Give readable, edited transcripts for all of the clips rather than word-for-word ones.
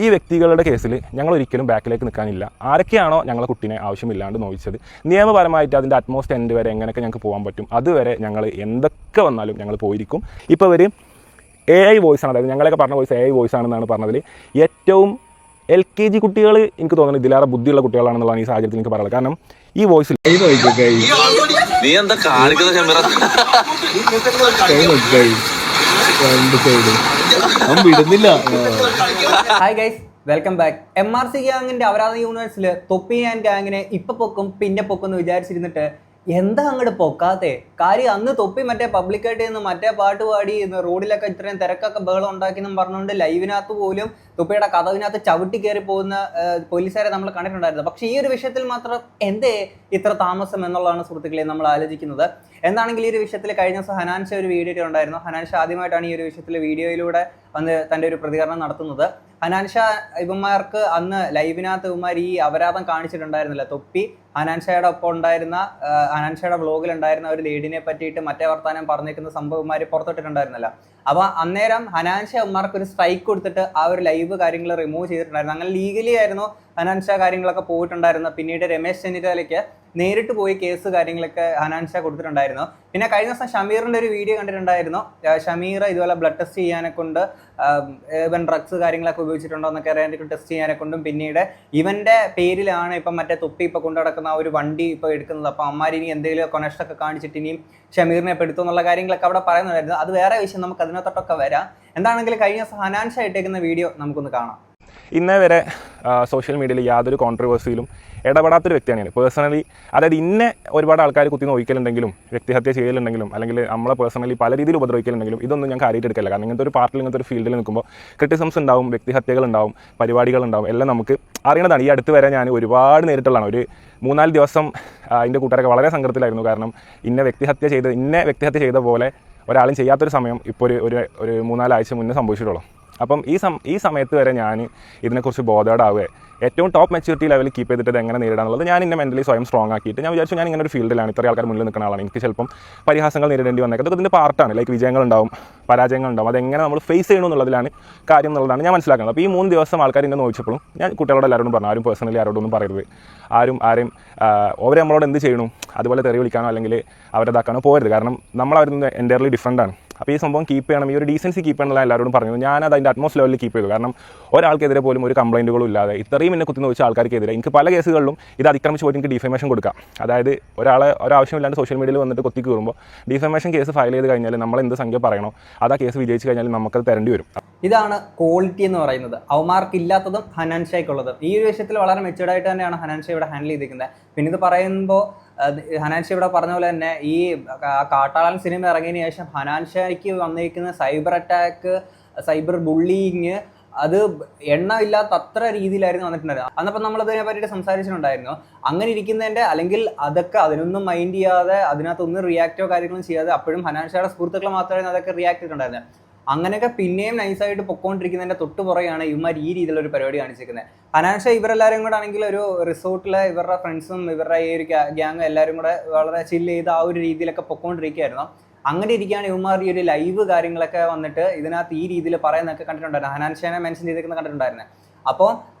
ഈ വ്യക്തികളുടെ കേസിൽ ഞങ്ങൾ ഒരിക്കലും ബാക്കിലേക്ക് നിൽക്കാനില്ല. ആരൊക്കെയാണോ ഞങ്ങളെ കുട്ടീനെ ആവശ്യമില്ലാണ്ട് നോവിച്ചത്, നിയമപരമായിട്ട് അതിൻ്റെ അറ്റ്മോസ്റ്റ് എൻഡ് വരെ എങ്ങനെയൊക്കെ ഞങ്ങൾക്ക് പോകാൻ പറ്റും അതുവരെ ഞങ്ങൾ എന്തൊക്കെ വന്നാലും ഞങ്ങൾ പോയിരിക്കും. ഇപ്പോൾ ഇവർ AI വോയിസ് ആണ്, അതായത് ഞങ്ങളൊക്കെ പറഞ്ഞ വോയിസ് AI വോയിസ് ആണെന്നാണ് പറഞ്ഞതിൽ ഏറ്റവും LKG കുട്ടികൾ എനിക്ക് തോന്നുന്നത് ഇതിലേറെ ബുദ്ധിയുള്ള കുട്ടികളാണെന്നുള്ളതാണ് ഈ സാഹചര്യത്തിൽ എനിക്ക് പറയുന്നത്. കാരണം ഈ വോയിസിൽ hi guys, welcome back. MRC ഗ്യാങ്ങിന്റെ അപരാധ യൂണിവേഴ്സിൽ തൊപ്പി ആൻഡ് ഗ്യാങ്ങിനെ ഇപ്പൊ പൊക്കും പിന്നെ പൊക്കും എന്ന് വിചാരിച്ചിരുന്നിട്ട് എന്താ അങ്ങോട്ട് പൊക്കാത്തെ കാര്യം? അന്ന് തൊപ്പി മറ്റേ പബ്ലിക്കായിട്ട് നിന്ന് മറ്റേ പാട്ട് പാടി റോഡിലൊക്കെ ഇത്രയും തിരക്കൊക്കെ ബഹളം ഉണ്ടാക്കിയെന്നും പറഞ്ഞുകൊണ്ട് ലൈവിനകത്ത് പോലും തൊപ്പിയുടെ കഥവിനകത്ത് ചവിട്ടി കയറി പോകുന്ന പോലീസുകാരെ നമ്മൾ കണ്ടിട്ടുണ്ടായിരുന്നു. പക്ഷേ ഈ ഒരു വിഷയത്തിൽ മാത്രം എന്തേ ഇത്ര താമസം എന്നുള്ളതാണ് സുഹൃത്തുക്കളെ നമ്മൾ ആലോചിക്കുന്നത്. എന്താണെങ്കിൽ ഈ ഒരു വിഷയത്തിൽ കഴിഞ്ഞ ദിവസം ഹനാൻഷ ഒരു വീഡിയോ ഉണ്ടായിരുന്നു. ഹനാൻഷ ആദ്യമായിട്ടാണ് ഈ ഒരു വിഷയത്തിൽ വീഡിയോയിലൂടെ വന്ന് തൻ്റെ ഒരു പ്രതികരണം നടത്തുന്നത്. ഹനാൻഷ ഇവന്മാർക്ക് അന്ന് ലൈവിനകത്ത് ഇവന്മാർ ഈ അപരാധം കാണിച്ചിട്ടുണ്ടായിരുന്നില്ല. തൊപ്പി ഹനാൻഷയുടെ ഒപ്പം ഉണ്ടായിരുന്ന ഹനാൻഷയുടെ വ്ളോഗിലുണ്ടായിരുന്ന ഒരു ലേഡിനെ പറ്റിയിട്ട് മറ്റേ വർത്താനം പറഞ്ഞേക്കുന്ന സംഭവം ഇവന്മാർ പുറത്തിട്ടിട്ടുണ്ടായിരുന്നില്ല. അപ്പോൾ അന്നേരം ഹനാൻഷ ഇവന്മാർക്ക് ഒരു സ്ട്രൈക്ക് കൊടുത്തിട്ട് ആ ഒരു ലൈവ് കാര്യങ്ങൾ റിമൂവ് ചെയ്തിട്ടുണ്ടായിരുന്നു. അങ്ങനെ ലീഗലി ആയിരുന്നു ഹനാൻഷ കാര്യങ്ങളൊക്കെ പോയിട്ടുണ്ടായിരുന്നു. പിന്നീട് രമേശ് ചെന്നിത്തലയ്ക്ക് നേരിട്ട് പോയി കേസ് കാര്യങ്ങളൊക്കെ ഹനാൻഷ കൊടുത്തിട്ടുണ്ടായിരുന്നു. പിന്നെ കഴിഞ്ഞ ദിവസം ഷമീറിൻ്റെ ഒരു വീഡിയോ കണ്ടിട്ടുണ്ടായിരുന്നു. ഷമീർ ഇതുപോലെ ബ്ലഡ് ടെസ്റ്റ് ചെയ്യാനെ കൊണ്ട് ഇവൻ ഡ്രഗ്സ് കാര്യങ്ങളൊക്കെ ഉപയോഗിച്ചിട്ടുണ്ടോ എന്നൊക്കെ അറിയാൻ ടെസ്റ്റ് ചെയ്യാനെ കൊണ്ടും പിന്നീട് ഇവൻ്റെ പേരിലാണ് ഇപ്പം മറ്റേ തൊപ്പി ഇപ്പോൾ കൊണ്ടു നടക്കുന്ന ആ ഒരു വണ്ടി ഇപ്പോൾ എടുക്കുന്നത്. അപ്പോൾ അമ്മാരിനി എന്തെങ്കിലും കൊനഷ്ടൊക്കെ കാണിച്ചിട്ട് ഇനിയും ഷമീറിനെ പെടുത്തും എന്നുള്ള കാര്യങ്ങളൊക്കെ അവിടെ പറയുന്നുണ്ടായിരുന്നു. അത് വേറെ വിഷയം, നമുക്ക് അതിനകത്തോട്ടൊക്കെ വരാം. എന്താണെങ്കിലും കഴിഞ്ഞ ദിവസം ഹനാൻഷ ഇട്ടേക്കുന്ന വീഡിയോ നമുക്കൊന്ന് കാണാം. ഇന്നേ വരെ സോഷ്യൽ മീഡിയയിൽ യാതൊരു കോൺട്രവേഴ്സിയിലും ഇടപെടാത്തൊരു വ്യക്തിയാണ് ഞാൻ പേഴ്സണലി. അതായത് ഇന്നെ ഒരുപാട് ആൾക്കാർ കുത്തി നോക്കിക്കലുണ്ടെങ്കിലും വ്യക്തിഹത്യ ചെയ്യലുണ്ടെങ്കിലും അല്ലെങ്കിൽ നമ്മളെ പേഴ്സണലി പല രീതിയിൽ ഉപദ്രവിക്കലുണ്ടെങ്കിലും ഇതൊന്നും ഞാൻ കാര്യമായിട്ട് എടുക്കില്ല. കാരണം ഇങ്ങനത്തെ ഒരു പാർട്ടിൽ ഇങ്ങനത്തെ ഒരു ഫീൽഡിൽ നിൽക്കുമ്പോൾ ക്രിറ്റിസിംസ് ഉണ്ടാവും, വ്യക്തിഹത്യകൾ ഉണ്ടാവും, പരിപാടികളുണ്ടാവും, എല്ലാം നമുക്ക് അറിയണതാണ്. ഈ അടുത്ത് വരെ ഞാൻ ഒരുപാട് നേരിട്ടുള്ളതാണ്. ഒരു 3-4 ദിവസം അതിൻ്റെ കൂട്ടുകാരൊക്കെ വളരെ സങ്കടത്തിലായിരുന്നു. കാരണം ഇന്നെ വ്യക്തിഹത്യ ചെയ്ത പോലെ ഒരാളും ചെയ്യാത്തൊരു സമയം ഇപ്പോൾ ഒരു 3-4 ആഴ്ച മുന്നേ സംഭവിച്ചിട്ടുള്ളൂ. അപ്പം ഈ സമയത്ത് വരെ ഞാൻ ഇതിനെക്കുറിച്ച് ബോധേഡാവുക ഏറ്റവും ടോപ്പ് മെച്യൂരിറ്റി ലെവലിൽ കീപ്പ് ചെയ്തിട്ട് ഇത് എങ്ങനെ നേരിടാനുള്ളത് ഞാൻ എന്നെ മെൻ്റലി സ്വയം സ്ട്രോങ് ആക്കിയിട്ട് ഞാൻ വിചാരിച്ചു ഞാൻ ഇങ്ങനെ ഒരു ഫീൽഡിലാണ്, ഇത്രയും ആൾക്കാർ മുന്നിൽ നിൽക്കുന്ന ആളാണ്, എനിക്ക് ചിലപ്പം പരിഹാസങ്ങൾ നേരിടേണ്ടി വന്നേക്കുന്നത്. ഇതിൻ്റെ പാർട്ടാണ്. ലൈക്ക് വിജയങ്ങളുണ്ടാവും, പരാജയങ്ങളുണ്ടാവും, അതെങ്ങനെ നമ്മൾ ഫേസ് ചെയ്യണമെന്നുള്ളതിലാണ് കാര്യം എന്നുള്ളതാണ് ഞാൻ മനസ്സിലാക്കുന്നത്. അപ്പോൾ ഈ 3 ദിവസം ആൾക്കാർ എന്നെ നോക്കിയപ്പോഴും ഞാൻ കുട്ടികളോട് എല്ലാവരോടും പറഞ്ഞു, ആരും പേഴ്സണലി ആരോടൊന്നും പറയരുത്, ആരെയും അവർ നമ്മളോട് എന്ത് ചെയ്യണം അതുപോലെ തെറി വിളിക്കാനോ അല്ലെങ്കിൽ അവരതാക്കാനോ പോകരുത്. കാരണം നമ്മൾ അവരിൽ നിന്ന് എൻ്റയർലി ഡിഫറൻ്റ് ആണ്. അപ്പോൾ ഈ സംഭവം കീപ്പ് ചെയ്യണം, ഈ ഒരു ഡീസൻസി കീപ്പ് ചെയ്യണമെന്നുള്ള എല്ലാവരോടും പറഞ്ഞു. ഞാനത് അതിൻ്റെ അറ്റ്മോസ്റ്റ് ലെവലിൽ കീപ്പ് ചെയ്തു. കാരണം ഒരാൾക്കെതിരെ പോലും ഒരു കംപ്ലയിൻറ്റുകളും ഇല്ലാതെ ഇത്രയും എന്നെ കുത്തി നോക്കിച്ച ആൾക്കാർക്കെതിരെ എനിക്ക് പല കേസുകളിലും ഇത് അതിക്രമിച്ച് പോയിട്ട് എനിക്ക് ഡിഫമേഷൻ കൊടുക്കാം. അതായത് ഒരാവശ്യമില്ലാണ്ട് സോഷ്യൽ മീഡിയയിൽ വന്നിട്ട് കൊത്തി കയറുമ്പോൾ ഡിഫമേഷൻ കേസ് ഫയൽ ചെയ്ത് കഴിഞ്ഞാൽ നമ്മൾ എന്ത് സംഖ്യ പറയണോ അത് ആ കേസ് വിജയിച്ച് കഴിഞ്ഞാൽ നമുക്കത് തരേണ്ടി വരും. ഇതാണ് ക്വാളിറ്റി എന്ന് പറയുന്നത്. അവന്മാർക്കില്ലാത്തതും ഹനാൻഷയ്ക്കുള്ളതും. ഈ ഒരു വിഷയത്തിൽ വളരെ മെച്ചൂർഡായിട്ട് തന്നെയാണ് ഹനാൻഷ ഇവിടെ ഹാൻഡിൽ ചെയ്തിരിക്കുന്നത്. പിന്നെ ഇത് പറയുമ്പോൾ ഹനാൻഷ ഇവിടെ പറഞ്ഞ പോലെ തന്നെ ഈ കാട്ടാളൻ സിനിമ ഇറങ്ങിയതിന് ശേഷം ഹനാൻഷയ്ക്ക് വന്നിരിക്കുന്ന സൈബർ അറ്റാക്ക്, സൈബർ ബുള്ളിങ് അത് എണ്ണമില്ലാത്ത അത്ര രീതിയിലായിരുന്നു വന്നിട്ടുണ്ടായിരുന്നത്. അന്നപ്പം നമ്മളതിനെ പറ്റിയിട്ട് സംസാരിച്ചിട്ടുണ്ടായിരുന്നു. അങ്ങനെ ഇരിക്കുന്നതിൻ്റെ അല്ലെങ്കിൽ അതൊക്കെ അതിനൊന്നും മൈൻഡ് ചെയ്യാതെ അതിനകത്തൊന്നും റിയാക്റ്റോ കാര്യങ്ങളും ചെയ്യാതെ അപ്പോഴും ഹനാൻഷയുടെ സുഹൃത്തുക്കൾ മാത്രമേ അതൊക്കെ റിയാക്ട് ചെയ്തിട്ടുണ്ടായിരുന്നത്. അങ്ങനെയൊക്കെ പിന്നെയും നൈസായിട്ട് പൊക്കോണ്ടിരിക്കുന്നതിൻ്റെ തൊട്ട് പുറകെയാണ് ഇവന്മാർ ഈ രീതിയിലൊരു പരിപാടി കാണിച്ചിരിക്കുന്നത്. ഹനാൻഷ ഇവരെല്ലാവരും കൂടെ ആണെങ്കിൽ ഒരു റിസോർട്ടിലെ ഇവരുടെ ഫ്രണ്ട്സും ഇവരുടെ ഈ ഒരു ഗ്യാങ് എല്ലാവരും കൂടെ വളരെ ചില്ല് ചെയ്ത് ആ ഒരു രീതിയിലൊക്കെ പൊക്കോണ്ടിരിക്കുകയായിരുന്നു. അങ്ങനെ ഇരിക്കുകയാണ് ഇവന്മാർ ഈ ഒരു ലൈവ് കാര്യങ്ങളൊക്കെ വന്നിട്ട് ഇതിനകത്ത് ഈ രീതിയിൽ പറയുന്നതൊക്കെ കണ്ടിട്ടുണ്ടായിരുന്നു. ഹനാൻഷനെ മെൻഷൻ ചെയ്തേക്കുന്ന കണ്ടിട്ടുണ്ടായിരുന്നത്. അപ്പോൾ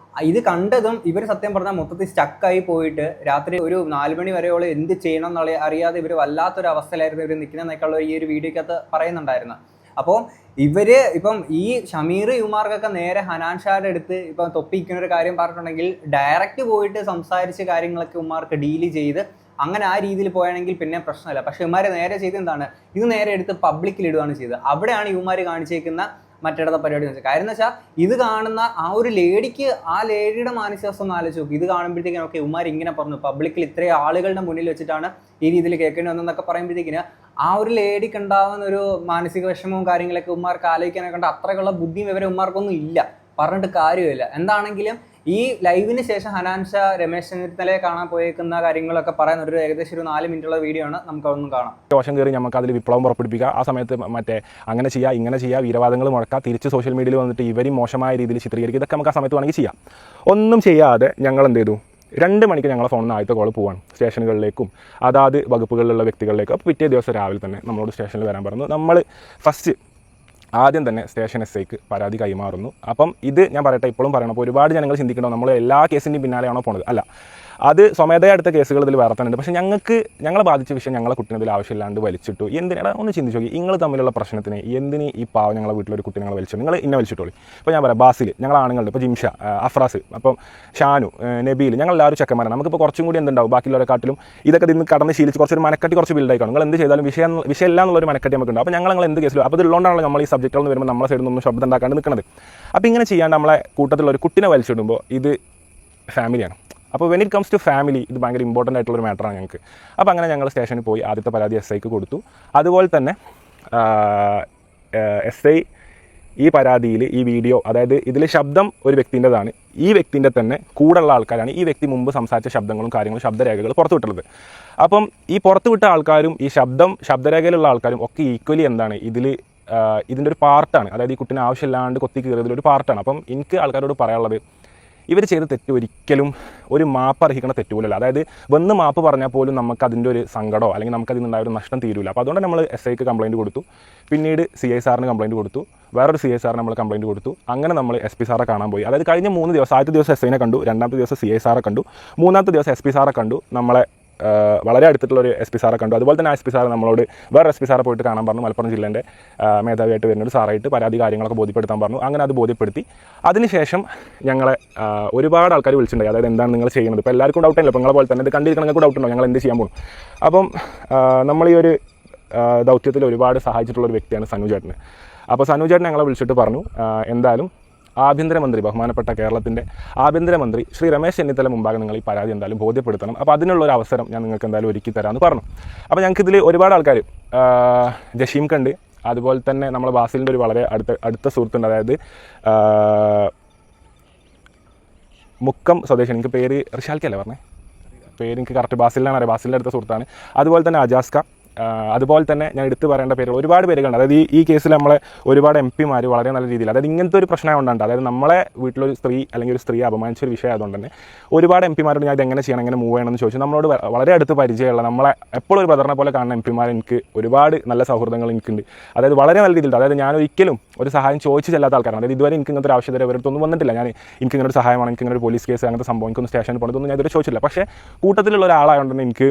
ഇത് കണ്ടതും ഇവർ സത്യം പറഞ്ഞാൽ മൊത്തത്തിൽ സ്റ്റക്കായി പോയിട്ട് രാത്രി ഒരു 4 മണി വരെയോളം എന്ത് ചെയ്യണം എന്നുള്ള അറിയാതെ ഇവർ വല്ലാത്തൊരു അവസ്ഥയിലായിരുന്നു ഇവർ നിൽക്കുന്നതെന്നൊക്കെയുള്ള ഈ ഒരു വീഡിയോക്കകത്ത് പറയുന്നുണ്ടായിരുന്നു. അപ്പോൾ ഇപ്പം ഈ ഷമീർ യുമാർക്കൊക്കെ നേരെ ഹനാൻഷായുടെ അടുത്ത് ഇപ്പം തൊപ്പിക്കുന്ന ഒരു കാര്യം പറഞ്ഞിട്ടുണ്ടെങ്കിൽ ഡയറക്റ്റ് പോയിട്ട് സംസാരിച്ച് കാര്യങ്ങളൊക്കെ ഉമ്മാർക്ക് ഡീല് ചെയ്ത് അങ്ങനെ ആ രീതിയിൽ പോയാണെങ്കിൽ പിന്നെ പ്രശ്നമില്ല. പക്ഷെ ഇവന്മാരെ നേരെ ചെയ്ത് എന്താണ്, ഇത് നേരെ എടുത്ത് പബ്ലിക്കിൽ ഇടുകയാണ് ചെയ്തത്. അവിടെയാണ് ഇവന്മാർ കാണിച്ചേക്കുന്ന മറ്റിടത്തെ പരിപാടി എന്ന് വെച്ചാൽ. കാര്യം എന്ന് വെച്ചാൽ ഇത് കാണുന്ന ആ ഒരു ലേഡിക്ക് ആ ലേഡിയുടെ മാനസികാവസ്ഥ ഒന്ന് ആലോചിച്ച് നോക്കും. ഇത് കാണുമ്പോഴത്തേക്കും ഒക്കെ ഇവന്മാർ ഇങ്ങനെ പറഞ്ഞു പബ്ലിക്കിൽ ഇത്രയും ആളുകളുടെ മുന്നിൽ വെച്ചിട്ടാണ് ഈ രീതിയിൽ കേൾക്കേണ്ടി വന്നതെന്നൊക്കെ പറയുമ്പോഴത്തേക്കിന് ആ ഒരു ലേഡിക്ക് ഉണ്ടാകുന്ന ഒരു മാനസിക വിഷമവും കാര്യങ്ങളൊക്കെ ഉമ്മാർക്ക് ആലോചിക്കാനൊക്കെ കണ്ട അത്രയുള്ള ബുദ്ധിയും ഇവരെ ഉമ്മാർക്കൊന്നും ഇല്ല, പറഞ്ഞിട്ട് കാര്യമില്ല. എന്താണെങ്കിലും ഈ ലൈവിന് ശേഷം ഹനാൻഷ രമേശ് ചെന്നിത്തലയെ കാണാൻ പോയേക്കുന്ന കാര്യങ്ങളൊക്കെ പറയുന്ന ഒരു ഏകദേശം ഒരു 4 മിനിറ്റുള്ള വീഡിയോ ആണ്, നമുക്കതൊന്നും കാണാം. ദോഷം കയറി നമുക്ക് അതിൽ വിപ്ലവം പുറപ്പെടുപ്പിക്കുക, ആ സമയത്ത് മറ്റേ അങ്ങനെ ചെയ്യുക ഇങ്ങനെ ചെയ്യുക, വീരവാദങ്ങൾ മുഴക്കുക, തിരിച്ച് സോഷ്യൽ മീഡിയയിൽ വന്നിട്ട് ഇവരും മോശമായ രീതിയിൽ ചിത്രീകരിക്കുക, ഇതൊക്കെ നമുക്ക് ആ സമയത്ത് വേണമെങ്കിൽ ചെയ്യാം. ഒന്നും ചെയ്യാതെ ഞങ്ങൾ എന്ത് ചെയ്തു, 2 മണിക്ക് ഞങ്ങളെ ഫോണിൽ നിന്ന് ആദ്യത്തെ കോൾ പോവാണ് സ്റ്റേഷനുകളിലേക്കും അതാത് വകുപ്പുകളിലുള്ള വ്യക്തികളിലേക്കും. അപ്പോൾ പിറ്റേ ദിവസം രാവിലെ തന്നെ നമ്മളോട് സ്റ്റേഷനിൽ വരാൻ പറഞ്ഞു. നമ്മൾ ഫസ്റ്റ് ആദ്യം തന്നെ സ്റ്റേഷൻ SIക്ക് പരാതി കൈമാറുന്നു. അപ്പം ഇത് ഞാൻ പറയട്ടെ, ഇപ്പോഴും പറയണം, അപ്പോൾ ഒരുപാട് ജനങ്ങൾ ചിന്തിക്കണോ നമ്മൾ എല്ലാ കേസിൻ്റെയും പിന്നാലെയാണോ പോണത്? അല്ല, അത് സ്വമേധയാ എടുത്ത കേസുകൾ ഇതിൽ വേറെ തന്നെ ഉണ്ട്. പക്ഷേ ഞങ്ങളെ ബാധിച്ച വിഷയം ഞങ്ങളെ കുട്ടീനെ ഇതിൽ ആവശ്യമില്ലാണ്ട് വലിച്ചിട്ടു. എന്തിനാ ഒന്ന് ചിന്തിച്ചു നോക്കി, നിങ്ങൾ തമ്മിലുള്ള പ്രശ്നത്തിന് എന്തിന് ഈ പാവം ഞങ്ങളെ വീട്ടിലൊരു കുട്ടി നിങ്ങൾ വലിച്ചു, നിങ്ങൾ ഇന്നെ വലിച്ചിട്ടോളി. ഇപ്പോൾ ഞാൻ പറയാം, ബാസിൽ ഞങ്ങൾ ആണുങ്ങളുണ്ട്, ഇപ്പോൾ ജിംഷ, അഫ്രാസ്, അപ്പം ഷാനു, നബീൽ, ഞങ്ങളെല്ലാവരും ചെക്കന്മാരാണ്. നമുക്കിപ്പോൾ കുറച്ചും കൂടി എന്തുണ്ടാവും ബാക്കിയുള്ളവരെക്കാട്ടിലും ഇതൊക്കെ നിന്ന് കടന്ന് ശീലിച്ച് കുറച്ചൊരു മനക്കട്ടി കുറച്ച് ബിൽഡായി കാണും. നിങ്ങൾ എന്ത് ചെയ്താലും വിഷയമില്ല എന്നുള്ളൊരു മനക്കട്ടി നമുക്കുണ്ട്. അപ്പോൾ ഞങ്ങൾ എന്ത് കേസിലും അപ്പോൾ ഇതുള്ളതുകൊണ്ടാണല്ലോ നമ്മൾ ഈ സബ്ജക്റ്റുകൾ എന്ന് വരുമ്പോൾ നമ്മളെ സൈഡിൽ നിന്നൊന്നും ശബ്ദം ഉണ്ടാക്കാണ്ട് നിൽക്കുന്നത്. അപ്പോൾ ഇങ്ങനെ ചെയ്യാണ്ട് നമ്മളെ കൂട്ടത്തിലുള്ള ഒരു കുട്ടിനെ വലിച്ചിടുമ്പോൾ ഇത് ഫാമിലിയാണ്. അപ്പോൾ when it comes to family ഇത് ഭയങ്കര ഇമ്പോർട്ടൻ്റ് ആയിട്ടുള്ളൊരു മാറ്ററാണ് ഞങ്ങൾക്ക്. അപ്പോൾ അങ്ങനെ ഞങ്ങൾ സ്റ്റേഷനിൽ പോയി ആദ്യത്തെ പരാതി SIക്ക് കൊടുത്തു. അതുപോലെ തന്നെ SI ഈ പരാതിയിൽ ഈ വീഡിയോ, അതായത് ഇതിൽ ശബ്ദം ഒരു വ്യക്തിൻ്റെതാണ്, ഈ വ്യക്തിൻ്റെ തന്നെ കൂടെയുള്ള ആൾക്കാരാണ് ഈ വ്യക്തി മുമ്പ് സംസാരിച്ച ശബ്ദങ്ങളും കാര്യങ്ങളും ശബ്ദരേഖകൾ പുറത്തുവിട്ടുള്ളത്. അപ്പം ഈ പുറത്തുവിട്ട ആൾക്കാരും ഈ ശബ്ദരേഖയിലുള്ള ആൾക്കാരും ഒക്കെ ഈക്വലി എന്താണ് ഇതിൻ്റെ ഒരു പാർട്ടാണ്. അതായത് ഈ കുട്ടിനെ ആവശ്യമില്ലാണ്ട് കൊത്തി കയറിയതിലൊരു പാർട്ടാണ്. അപ്പം എനിക്ക് ആൾക്കാരോട് പറയാനുള്ളത്, ഇവർ ചെയ്ത തെറ്റ് ഒരിക്കലും ഒരു മാപ്പ് അർഹിക്കുന്ന തെറ്റ് പോലല്ല. അതായത് വന്ന് മാപ്പ് പറഞ്ഞാൽ പോലും നമുക്ക് അതിൻ്റെ ഒരു സങ്കടമോ അല്ലെങ്കിൽ നമുക്കതിൽ നിന്നുണ്ടായ ഒരു നഷ്ടം തീരില്ല. അപ്പോൾ അതുകൊണ്ട് നമ്മൾ SIക്ക് കംപ്ലയിൻറ്റ് കൊടുത്തു. പിന്നീട് CI സാറിന് കംപ്ലയിൻറ്റ് കൊടുത്തു. വേറൊരു CI സാറിന് നമ്മൾ കംപ്ലയിൻറ്റ് കൊടുത്തു. അങ്ങനെ നമ്മൾ SP സാറെ കാണാൻ പോയി. അതായത് കഴിഞ്ഞ 3 ദിവസം, ആദ്യത്തെ ദിവസം SIനെ കണ്ടു, രണ്ടാമത്തെ ദിവസം CI സാറെ കണ്ടു, മൂന്നാമത്തെ ദിവസം SP സാറെ കണ്ടു. നമ്മളെ വളരെ അടുത്തിട്ടുള്ളൊരു SP സാറെ കണ്ടു. അതുപോലെ തന്നെ SP സാറ് നമ്മളോട് വേറെ SP സാറെ പോയിട്ട് കാണാൻ പറഞ്ഞു. മലപ്പുറം ജില്ലേൻ്റെ മേധാവിയായിട്ട് വരുന്നൊരു സാറായിട്ട് പരാതി കാര്യങ്ങളൊക്കെ ബോധ്യപ്പെടുത്താൻ പറഞ്ഞു. അങ്ങനെ അത് ബോധ്യപ്പെടുത്തി. അതിനുശേഷം ഞങ്ങളെ ഒരുപാട് ആൾക്കാർ വിളിച്ചിട്ടുണ്ടായി. അതായത് എന്താണ് നിങ്ങൾ ചെയ്യുന്നത്? ഇപ്പോൾ എല്ലാവർക്കും ഡൗട്ടില്ല. ഇപ്പോൾ നിങ്ങളെ പോലെ തന്നെ ഇത് കണ്ടിരിക്കണം, നിങ്ങൾക്ക് ഡൗട്ടുണ്ടോ ഞങ്ങൾ എന്ത് ചെയ്യാൻ പോകും? അപ്പം നമ്മൾ ഈ ഒരു ദൗത്യത്തിൽ ഒരുപാട് സഹായിച്ചിട്ടുള്ളൊരു വ്യക്തിയാണ് സനു ചേട്ടന്. അപ്പോൾ സനു ചേട്ടൻ ഞങ്ങളെ വിളിച്ചിട്ട് പറഞ്ഞു, എന്തായാലും ആഭ്യന്തരമന്ത്രി, ബഹുമാനപ്പെട്ട കേരളത്തിൻ്റെ ആഭ്യന്തരമന്ത്രി ശ്രീ രമേശ് ചെന്നിത്തല മുമ്പാകെ നിങ്ങൾ ഈ പരാതി എന്തായാലും ബോധ്യപ്പെടുത്തണം. അപ്പോൾ അതിനുള്ളൊരു അവസരം ഞാൻ നിങ്ങൾക്ക് എന്തായാലും ഒരുക്കി തരാമെന്ന് പറഞ്ഞു. അപ്പോൾ ഞങ്ങൾക്കിതിൽ ഒരുപാട് ആൾക്കാർ, ജഷീം കണ്ട്, അതുപോലെ തന്നെ നമ്മളെ ബാസിലിൻ്റെ ഒരു വളരെ അടുത്ത സുഹൃത്തുണ്ട്, അതായത് മുക്കം സ്വദേശി, എനിക്ക് പേര് റിഷാൽക്കല്ലേ പറഞ്ഞേ, പേര് എനിക്ക് കറക്റ്റ് ബാസിലാണ് അറിയാം, ബാസിലിൻ്റെ അടുത്ത സുഹൃത്താണ്. അതുപോലെ തന്നെ അജാസ്ക, അതുപോലെ തന്നെ ഞാൻ എടുത്തു പറയേണ്ട പേരുകൾ ഒരുപാട് പേരുകളുണ്ട്. അതായത് ഈ കേസിൽ നമ്മളെ ഒരുപാട് MP മാർ വളരെ നല്ല രീതിയിൽ, അതായത് ഇങ്ങനത്തെ ഒരു പ്രശ്നം കൊണ്ടുണ്ട്, അതായത് നമ്മളെ വീട്ടിലൊരു സ്ത്രീ അല്ലെങ്കിൽ ഒരു സ്ത്രീ അപമാനിച്ചൊരു വിഷയം ആയതുകൊണ്ട് തന്നെ ഒരുപാട് MP മാരോട് ഞാൻ ഇത് എങ്ങനെ ചെയ്യണം, എങ്ങനെ മൂവ് ചെയ്യണമെന്ന് ചോദിച്ചു. നമ്മളോട് വളരെ അടുത്ത് പരിചയമുള്ള, നമ്മളെ എപ്പോഴും ഒരു ബ്രദറിനെ പോലെ കാണുന്ന MP മാർ എനിക്ക് ഒരുപാട് നല്ല സൗഹൃദങ്ങൾ എനിക്കുണ്ട്. അതായത് വളരെ നല്ല രീതിയിൽ, അതായത് ഞാൻ ഒരിക്കലും ഒരു സഹായം ചോദിച്ചു ചെല്ലാത്ത ആൾക്കാരാണ്. അതായത് ഇതുവരെ എനിക്ക് ഇങ്ങനത്തെ ഒരു ആവശ്യത ഇവരടുത്തൊന്നും വന്നിട്ടില്ല. എനിക്ക് ഇങ്ങനെ ഒരു സഹായമാണ്, എനിക്ക് ഇങ്ങനെ ഒരു പോലീസ് കേസ് അങ്ങനത്തെ സംഭവം, എനിക്കൊന്ന് സ്റ്റേഷനിൽ പോകണമെന്നൊന്നും ഞാൻ ഇതുവരെ ചോദിച്ചില്ല. പക്ഷേ കൂട്ടത്തിലുള്ള ഒരാളായതുകൊണ്ട് തന്നെ എനിക്ക്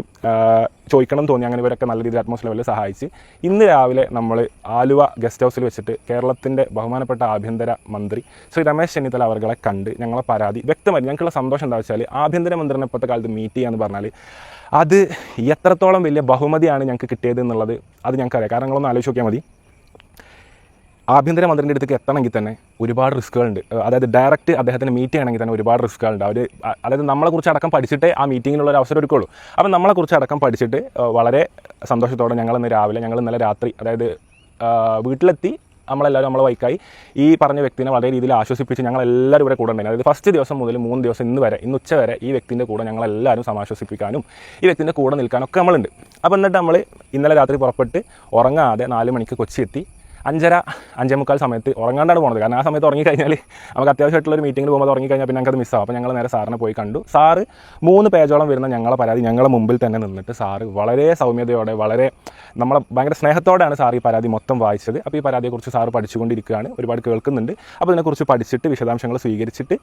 ചോദിക്കണം തോന്നി. അങ്ങനെ ഇവരൊക്കെ നല്ല രീതിയിൽ അറ്റ്മോസ്ഫിയർ ലെവലിൽ സഹായിച്ച് ഇന്ന് രാവിലെ നമ്മൾ ആലുവ ഗസ്റ്റ് ഹൗസിൽ വെച്ചിട്ട് കേരളത്തിൻ്റെ ബഹുമാനപ്പെട്ട ആഭ്യന്തര മന്ത്രി ശ്രീ രമേശ് ചെന്നിത്തല അവരെ കണ്ട് ഞങ്ങളെ പരാതി വ്യക്തമായി. ഞങ്ങൾക്കുള്ള സന്തോഷം എന്താ വെച്ചാൽ, ആഭ്യന്തരമന്ത്രിനെ ഇപ്പോഴത്തെ കാലത്ത് മീറ്റ് ചെയ്യാന്ന് പറഞ്ഞാൽ അത് എത്രത്തോളം വലിയ ബഹുമതിയാണ് ഞങ്ങൾക്ക് കിട്ടിയത് എന്നുള്ളത് അത് ഞങ്ങൾക്കറിയാം. കാരണം നിങ്ങളൊന്ന് ആലോചിച്ച് നോക്കിയാൽ മതി, ആഭ്യന്തരമന്ത്രിൻ്റെ അടുത്തേക്ക് എത്തണമെങ്കിൽ തന്നെ ഒരുപാട് റിസ്ക്കുകളുണ്ട്. അതായത് ഡയറക്റ്റ് അദ്ദേഹത്തിന് മീറ്റ് ചെയ്യണമെങ്കിൽ തന്നെ ഒരുപാട് റിസ്ക്കുകളുണ്ട്. അതായത് നമ്മളെക്കുറിച്ച് അടക്കം പഠിച്ചിട്ടേ ആ മീറ്റിങ്ങിനുള്ള ഒരു അവസരം എടുക്കുകയുള്ളൂ. അപ്പം നമ്മളെക്കുറിച്ച് അടക്കം പഠിച്ചിട്ട് വളരെ സന്തോഷത്തോടെ ഞങ്ങൾ ഇന്നലെ രാത്രി, അതായത് വീട്ടിലെത്തി നമ്മളെല്ലാവരും നമ്മളെ വൈക്കായി ഈ പറഞ്ഞ വ്യക്തിനെ വളരെ രീതിയിൽ ആശ്വസിപ്പിച്ച് ഞങ്ങളെല്ലാവരും ഇവിടെ കൂടെ ഉണ്ടായിരുന്നു. അതായത് ഫസ്റ്റ് ദിവസം മുതൽ 3 ദിവസം ഇന്ന് ഉച്ച വരെ ഈ വ്യക്തിൻ്റെ കൂടെ ഞങ്ങളെല്ലാവരും സമാശ്വസിപ്പിക്കാനും ഈ വ്യക്തിൻ്റെ കൂടെ നിൽക്കാനൊക്കെ നമ്മളുണ്ട്. അപ്പോൾ എന്നിട്ട് നമ്മൾ ഇന്നലെ രാത്രി പുറപ്പെട്ട് ഉറങ്ങാതെ 4 മണിക്ക് കൊച്ചി എത്തി. 5:30-5:45 സമയത്ത് ഉറങ്ങാണ്ടാണ് പോകുന്നത്. കാരണം ആ സമയത്ത് ഉറങ്ങിക്കഴിഞ്ഞാൽ നമുക്ക് അത്യാവശ്യമായിട്ടുള്ളൊരു മീറ്റിങ്ങിൽ പോകുമ്പോൾ ഉറങ്ങിക്കഴിഞ്ഞാൽ പിന്നെ ഞങ്ങൾക്കത് മിസ്സാവും. അപ്പോൾ ഞങ്ങൾ നേരെ സാറിനെ പോയി കണ്ടു. സാറ് 3 പേജോളം വരുന്ന ഞങ്ങളെ പരാതി ഞങ്ങളെ മുമ്പിൽ തന്നെ നിന്നിട്ട് സാറ് വളരെ സൗമ്യതയോടെ, വളരെ നമ്മളെ ഭയങ്കര സ്നേഹത്തോടെയാണ് സാർ ഈ പരാതി മൊത്തം വായിച്ചത്. അപ്പോൾ ഈ പരാതിയെക്കുറിച്ച് സാറ് പഠിച്ചുകൊണ്ടിരിക്കുകയാണ്, ഒരുപാട് കേൾക്കുന്നുണ്ട്. അപ്പോൾ ഇതിനെക്കുറിച്ച് പഠിച്ചിട്ട് വിശദാംശങ്ങൾ സ്വീകരിച്ചിട്ട്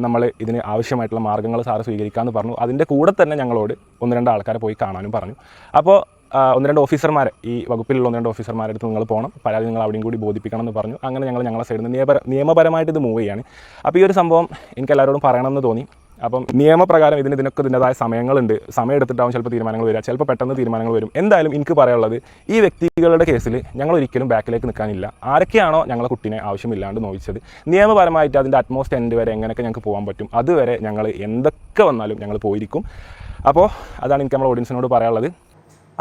നമ്മൾ ഇതിന് ആവശ്യമായിട്ടുള്ള മാർഗ്ഗങ്ങൾ സാറ് സ്വീകരിക്കാമെന്ന് പറഞ്ഞു. അതിൻ്റെ കൂടെ തന്നെ ഞങ്ങളോട് 1-2 ആൾക്കാരെ പോയി കാണാനും പറഞ്ഞു. അപ്പോൾ 1-2 ഓഫീസർമാരെ, ഈ വകുപ്പിലുള്ള 1-2 ഓഫീസർമാരുടെ അടുത്ത് നിങ്ങൾ പോകണം, പരാതി നിങ്ങൾ അവിടെയും കൂടി ബോധിപ്പിക്കണം എന്ന് പറഞ്ഞു. അങ്ങനെ ഞങ്ങളെ സൈഡിൽ നിന്ന് നിയമപരമായിട്ട് ഇത് മൂവ് ചെയ്യാണ്. അപ്പോൾ ഈ ഒരു സംഭവം എനിക്ക് എല്ലാവരോടും പറയണമെന്ന് തോന്നി. അപ്പം നിയമപ്രകാരം ഇതിനൊക്കെ ഇതിൻ്റെതായ സമയങ്ങളുണ്ട്. സമയം എടുത്തിട്ടാവും ചിലപ്പോൾ തീരുമാനങ്ങൾ വരിക, ചിലപ്പോൾ പെട്ടെന്ന് തീരുമാനങ്ങൾ വരും. എന്തായാലും എനിക്ക് പറയാനുള്ളത്, ഈ വ്യക്തികളുടെ കേസിൽ ഞങ്ങൾ ഒരിക്കലും ബാക്കിലേക്ക് നിൽക്കാനില്ല. ആരൊക്കെയാണോ ഞങ്ങളെ കുട്ടീനെ ആവശ്യമില്ലാണ്ട് നോവിച്ചത്, നിയമപരമായിട്ട് അതിൻ്റെ അറ്റ്മോസ്റ്റ് എൻഡ് വരെ എങ്ങനെയൊക്കെ ഞങ്ങൾക്ക് പോകാൻ പറ്റും അതുവരെ ഞങ്ങൾ എന്തൊക്കെ വന്നാലും ഞങ്ങൾ പോയിരിക്കും. അപ്പോൾ അതാണ് എനിക്ക് നമ്മുടെ ഓഡിയൻസിനോട് പറയാനുള്ളത്.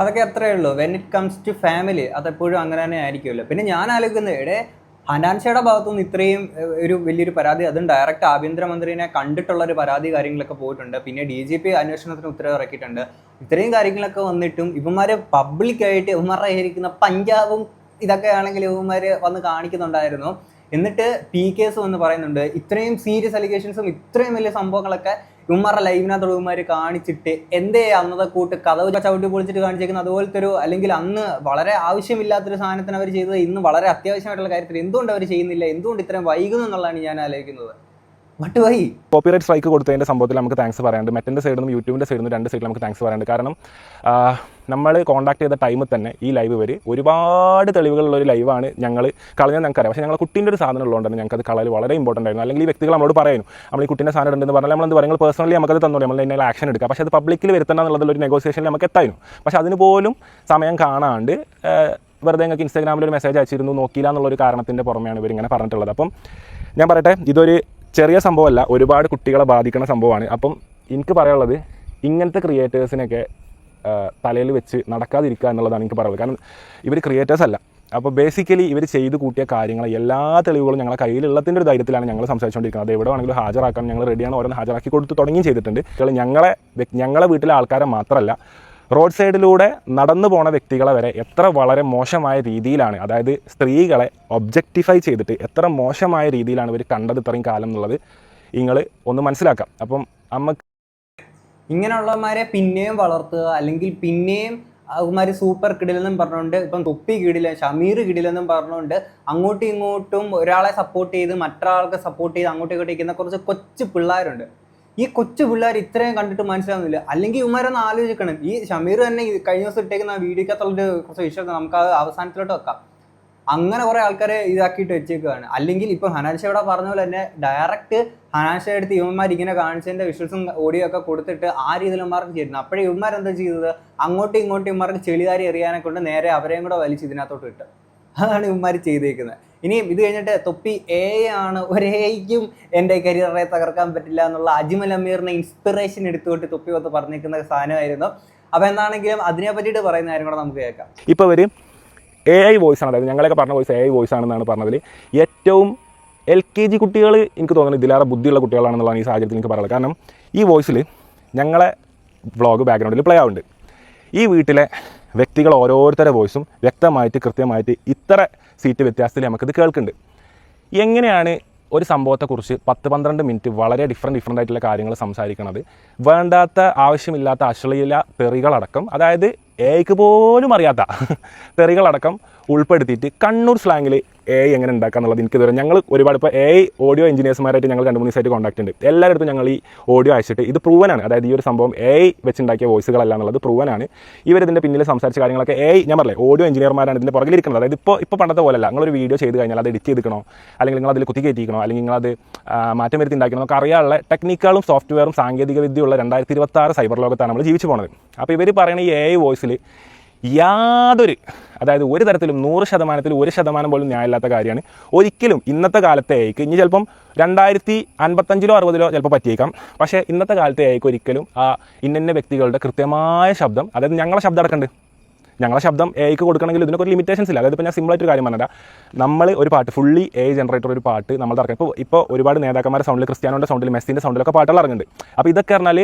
അതൊക്കെ അത്രയേ ഉള്ളൂ. When it comes to family അതെപ്പോഴും അങ്ങനെ തന്നെ ആയിരിക്കുമല്ലോ. പിന്നെ ഞാൻ ആലോചിക്കുന്നത്, ഹനാൻഷയുടെ ഭാഗത്തുനിന്ന് ഇത്രയും ഒരു വലിയൊരു പരാതി, അതും ഡയറക്റ്റ് ആഭ്യന്തരമന്ത്രിനെ കണ്ടിട്ടുള്ള ഒരു പരാതി കാര്യങ്ങളൊക്കെ പോയിട്ടുണ്ട്. പിന്നെ DGP അന്വേഷണത്തിന് ഉത്തരവ് ഇറക്കിയിട്ടുണ്ട്. ഇത്രയും കാര്യങ്ങളൊക്കെ വന്നിട്ടും ഇവന്മാർ പബ്ലിക്കായിട്ട് ഇവന്മാരുടെ ഇരിക്കുന്ന പഞ്ചാബും ഇതൊക്കെ ആണെങ്കിൽ ഇവന്മാർ വന്ന് കാണിക്കുന്നുണ്ടായിരുന്നു. എന്നിട്ട് പി കേസ് എന്ന് പറയുന്നുണ്ട്. ഇത്രയും സീരിയസ് അലിഗേഷൻസും ഇത്രയും വലിയ സംഭവങ്ങളൊക്കെ ഇവന്മാരുടെ ലൈവിനകത്തോട് ഇവന്മാർ കാണിച്ചിട്ട് എന്തേ അന്നത്തെ കൂട്ട് കഥവ് ചവിട്ടി പൊളിച്ചിട്ട് കാണിച്ചേക്കുന്നത് അതുപോലത്തെ ഒരു, അല്ലെങ്കിൽ അന്ന് വളരെ ആവശ്യമില്ലാത്തൊരു സാധനത്തിന് അവർ ചെയ്തത് ഇന്ന് വളരെ അത്യാവശ്യമായിട്ടുള്ള കാര്യത്തിൽ എന്തുകൊണ്ട് അവർ ചെയ്യുന്നില്ല, എന്തുകൊണ്ട് ഇത്രയും വൈകുന്നു എന്നുള്ളതാണ് ഞാൻ ആലോചിക്കുന്നത്. ബട്ട് വൈ കോപ്പിറൈറ്റ് സ്ട്രൈക്ക് കൊടുത്തതിൻ്റെ സംഭവത്തിൽ നമുക്ക് താങ്ക്സ് പറയാനുണ്ട്. മെറ്റിൻ്റെ സൈഡിൽ നിന്നും യൂട്യൂബിൻ്റെ സൈഡിൽ നിന്നും രണ്ട് സൈഡിൽ നമുക്ക് താങ്ക്സ് പറയാനുണ്ട്. കാരണം നമ്മൾ കോൺടാക്ട് ചെയ്ത ടൈമിൽ തന്നെ ഈ ലൈവ് വരെ ഒരുപാട് തെളിവുകളുള്ളൊരു ലൈവാണ് ഞങ്ങൾ കളഞ്ഞാൽ ഞങ്ങൾക്കറിയാം. പക്ഷേ ഞങ്ങൾ കുട്ടീൻ്റെ ഒരു സാധനം ഉള്ളതുകൊണ്ട് തന്നെ ഞങ്ങൾക്ക് അത് കളൽ വളരെ ഇമ്പോർട്ടൻ്റ് ആയിരുന്നു. അല്ലെങ്കിൽ ഈ വ്യക്തികൾ നമ്മളോട് പറയുന്നു നമ്മൾ ഈ കുട്ടീൻ്റെ സാധനം ഉണ്ടെന്ന് പറഞ്ഞാൽ നമ്മളെന്ത് പറയുന്നത് പേഴ്സണലി നമുക്കത് തന്നോളൂ, നമ്മൾ അതിനുള്ള ആക്ഷൻ എടുക്കുക. പക്ഷേ അത് പബ്ലിക്കിൽ വരുത്തണം എന്നുള്ളതിലൊരു നെഗോസിയേഷനിൽ നമുക്ക് എത്തായിരുന്നു. പക്ഷേ അതിന് പോലും സമയം കാണാണ്ട് വെറുതെ ഞങ്ങൾക്ക് ഇൻസ്റ്റാഗ്രാമിൽ ഒരു മെസ്സേജ് അയച്ചിരുന്നു, നോക്കിയില്ല എന്നുള്ളൊരു കാരണത്തിൻ്റെ പുറമെയാണ് ഇവരിങ്ങനെ പറഞ്ഞിട്ടുള്ളത്. അപ്പം ഞാൻ പറയട്ടെ, ഇതൊരു ചെറിയ സംഭവമല്ല, ഒരുപാട് കുട്ടികളെ ബാധിക്കുന്ന സംഭവമാണ്. അപ്പം എനിക്ക് പറയാനുള്ളത് ഇങ്ങനത്തെ ക്രിയേറ്റേഴ്സിനൊക്കെ തലയിൽ വെച്ച് നടക്കാതിരിക്കുക എന്നുള്ളതാണ് എനിക്ക് പറയുന്നത്. കാരണം ഇവർ ക്രിയേറ്റേഴ്സ് അല്ല. അപ്പോൾ ബേസിക്കലി ഇവർ ചെയ്ത് കൂട്ടിയ കാര്യങ്ങൾ എല്ലാ തെളിവുകളും ഞങ്ങളുടെ കയ്യിലുള്ളതിൻ്റെ ഒരു ധൈര്യത്തിലാണ് ഞങ്ങൾ സംസാരിച്ചുകൊണ്ടിരിക്കുന്നത്. അത് എവിടെ വേണമെങ്കിലും ഹാജരാക്കാൻ ഞങ്ങൾ റെഡിയാണ്, ഓരോന്ന് ഹാജരാക്കി കൊടുത്ത് തുടങ്ങിയും ചെയ്തിട്ടുണ്ട്. ഞങ്ങളെ വീട്ടിലെ ആൾക്കാരെ മാത്രമല്ല, റോഡ് സൈഡിലൂടെ നടന്നു പോണ വ്യക്തികളെ വരെ എത്ര വളരെ മോശമായ രീതിയിലാണ്, അതായത് സ്ത്രീകളെ ഒബ്ജക്റ്റിഫൈ ചെയ്തിട്ട് എത്ര മോശമായ രീതിയിലാണ് ഇവർ കണ്ടത് ഇത്രയും കാലം എന്നുള്ളത് നിങ്ങൾ ഒന്ന് മനസ്സിലാക്കാം. അപ്പം ഇങ്ങനെയുള്ളവന്മാരെ പിന്നെയും വളർത്തുക, അല്ലെങ്കിൽ പിന്നെയും അവന്മാർ സൂപ്പർ കിടിലെന്നും പറഞ്ഞുകൊണ്ട്, ഇപ്പം തൊപ്പി കിടില, ഷമീർ കിടിലെന്നും പറഞ്ഞുകൊണ്ട് അങ്ങോട്ടും ഇങ്ങോട്ടും ഒരാളെ സപ്പോർട്ട് ചെയ്ത് മറ്റൊരാൾക്ക് സപ്പോർട്ട് ചെയ്ത് അങ്ങോട്ടും ഇങ്ങോട്ടും ഇരിക്കുന്ന കുറച്ച് കൊച്ചു പിള്ളേരുണ്ട്. ഈ കൊച്ചു പിള്ളേർ ഇത്രയും കണ്ടിട്ട് മനസ്സിലാവുന്നില്ല. അല്ലെങ്കിൽ ഇവന്മാരൊന്ന് ആലോചിക്കണം. ഈ ഷമീർ തന്നെ കഴിഞ്ഞ ദിവസം ഇട്ടേക്കുന്ന വീഡിയോക്കകത്തുള്ളൊരു കുറച്ച് വിഷയമൊക്കെ നമുക്ക് അത് അവസാനത്തിലോട്ട് വെക്കാം. അങ്ങനെ കുറേ ആൾക്കാരെ ഇതാക്കിയിട്ട് വെച്ചേക്കുകയാണ്. അല്ലെങ്കിൽ ഇപ്പം ഹനാൻഷ ഇവിടെ പറഞ്ഞ പോലെ തന്നെ ഡയറക്റ്റ് ഹനാൻഷ എടുത്ത് ഇവന്മാർ ഇങ്ങനെ കാണിച്ചതിൻ്റെ വിഷ്വൽസും ഓഡിയോ ഒക്കെ കൊടുത്തിട്ട് ആ രീതിയിൽ ഇവന്മാർക്ക് ചെയ്യുന്നു. അപ്പോഴേ ഇവന്മാരെന്താ ചെയ്തത്, അങ്ങോട്ടും ഇങ്ങോട്ടും ഇവന്മാർക്ക് ചെളികാരി എറിയാനെ കൊണ്ട് നേരെ അവരെയും കൂടെ വലിച്ച് ഇതിനകത്തോട്ട് ഇട്ട്. അതാണ് ഇവന്മാർ ചെയ്തേക്കുന്നത്. ഇനിയും ഇത് കഴിഞ്ഞിട്ട് തൊപ്പി എ ആണ്, ഒരേക്കും എൻ്റെ കരിയറെ തകർക്കാൻ പറ്റില്ല എന്നുള്ള അജ്മൽ അമീറിനെ ഇൻസ്പിറേഷൻ എടുത്തുകൊണ്ട് തൊപ്പി വന്ന് പറഞ്ഞിരിക്കുന്ന സാധനമായിരുന്നു. അപ്പോൾ എന്താണെങ്കിലും അതിനെ പറ്റിയിട്ട് പറയുന്ന കാര്യം കൂടെ നമുക്ക് കേൾക്കാം. ഇപ്പോൾ ഇവർ AI വോയിസ് ആണ്, അതായത് ഞങ്ങളൊക്കെ പറഞ്ഞ വോയിസ് AI വോയിസ് ആണെന്നാണ് പറഞ്ഞതിൽ ഏറ്റവും LKG കുട്ടികൾ എനിക്ക് തോന്നുന്നത് ഇതിലേറെ ബുദ്ധിയുള്ള കുട്ടികളാണെന്നുള്ളതാണ് ഈ സാഹചര്യത്തിൽ എനിക്ക് പറയുന്നത്. കാരണം ഈ വോയിസിൽ ഞങ്ങളെ വ്ളോഗ് ബാക്ക്ഗ്രൗണ്ടിൽ പ്ലേ ആവുന്നുണ്ട്. ഈ വീട്ടിലെ വ്യക്തികൾ ഓരോരുത്തരുടെ വോയിസും വ്യക്തമായിട്ട് കൃത്യമായിട്ട് ഇത്ര സീറ്റ് വ്യത്യാസത്തിൽ നമുക്കിത് കേൾക്കുന്നുണ്ട്. എങ്ങനെയാണ് ഒരു സംഭവത്തെക്കുറിച്ച് 10-12 മിനിറ്റ് വളരെ ഡിഫറെൻ്റ് ആയിട്ടുള്ള കാര്യങ്ങൾ സംസാരിക്കുന്നത്, വേണ്ടാത്ത ആവശ്യമില്ലാത്ത അശ്ലീല തെറികളടക്കം, അതായത് എക്ക് പോലും അറിയാത്ത തെറികളടക്കം ഉൾപ്പെടുത്തിയിട്ട് കണ്ണൂർ സ്ലാങ്ങിൽ AI എങ്ങനെ ഉണ്ടാക്കുക എന്നുള്ളത് എനിക്ക് തരാം. ഞങ്ങൾ ഒരുപാട് ഇപ്പോൾ AI ഓഡിയോ എഞ്ചിനീയേഴ്സുമാരായിട്ട് ഞങ്ങൾ 2-3 ദിവസമായിട്ട് കോൺടാക്ട് ഉണ്ട്. എല്ലായിടത്തും ഞങ്ങൾ ഈ ഓഡിയോ അയച്ചിട്ട് ഇത് പ്രൂവനാണ്, അതായത് ഈ ഒരു സംഭവം AI വെച്ചുണ്ടാക്കിയ വോയിസുകളല്ല എന്നുള്ളത് പ്രൂവനാണ്. ഇവരിതിൻ്റെ പിന്നിൽ സംസാരിച്ച കാര്യങ്ങളൊക്കെ ഞാൻ പറഞ്ഞില്ലേ ഓഡിയോ എഞ്ചിനീയർമാരാണ് ഇതിൻ്റെ പുറകിലിരിക്കുന്നത്. അതായത് ഇപ്പോൾ പണ്ടത്തെ പോലെയല്ല, നിങ്ങളൊരു വീഡിയോ ചെയ്ത് കഴിഞ്ഞാൽ അത് എഡിറ്റ് ചെയ്തിക്കണോ, അല്ലെങ്കിൽ നിങ്ങൾ അതിൽ കുത്തി കയറ്റിക്കണോ, അല്ലെങ്കിൽ നിങ്ങളത് മാറ്റം വരുത്തി ഉണ്ടാക്കണം എന്നൊക്കെ അറിയാനുള്ള ടെക്നിക്കുകളും സോഫ്റ്റ്വെയറും സാങ്കേതിക വിദ്യയുള്ള 2026 സൈബർ ലോകത്താണ് നമ്മൾ ജീവിച്ചു പോകുന്നത്. അപ്പോൾ ഇവർ പറയുന്ന ഈ AI വോയിസിൽ യാതൊരു, അതായത് ഒരു തരത്തിലും 100%-ൽ 1% പോലും ന്യായമില്ലാത്ത കാര്യമാണ്. ഒരിക്കലും ഇന്നത്തെ കാലത്തെ AIക്ക് ഇനി ചിലപ്പം 2055-ലോ 60-ലോ ചിലപ്പോൾ പറ്റിയേക്കാം. പക്ഷേ ഇന്നത്തെ കാലത്തെ AIക്ക് ഒരിക്കലും ആ ഇന്ന വ്യക്തികളുടെ കൃത്യമായ ശബ്ദം, അതായത് ഞങ്ങളെ ശബ്ദം അടക്കുന്നുണ്ട്, ഞങ്ങളെ ശബ്ദം AIക്ക് കൊടുക്കണമെങ്കിൽ ഇതിനൊക്കെ ഒരു ലിമിറ്റേഷൻസ് ഇല്ല. അതായത് ഇപ്പോൾ ഞാൻ സിമ്പിളായിട്ടൊരു കാര്യം പറഞ്ഞാൽ, നമ്മൾ ഒരു പാട്ട് ഫുള്ളി AI ജനറേറ്റർ ഒരു പാട്ട് നമ്മൾ ഇറക്കാം. ഇപ്പോൾ ഒരുപാട് നേതാക്കന്മാരുടെ സൗണ്ടിൽ, ക്രിസ്ത്യാനോൻ്റെ സൗണ്ടിൽ, മെസ്സിൻ്റെ സൗണ്ടിലൊക്കെ പാട്ടുകൾ ഇറങ്ങുന്നുണ്ട്. അപ്പോൾ ഇതൊക്കെ പറഞ്ഞാൽ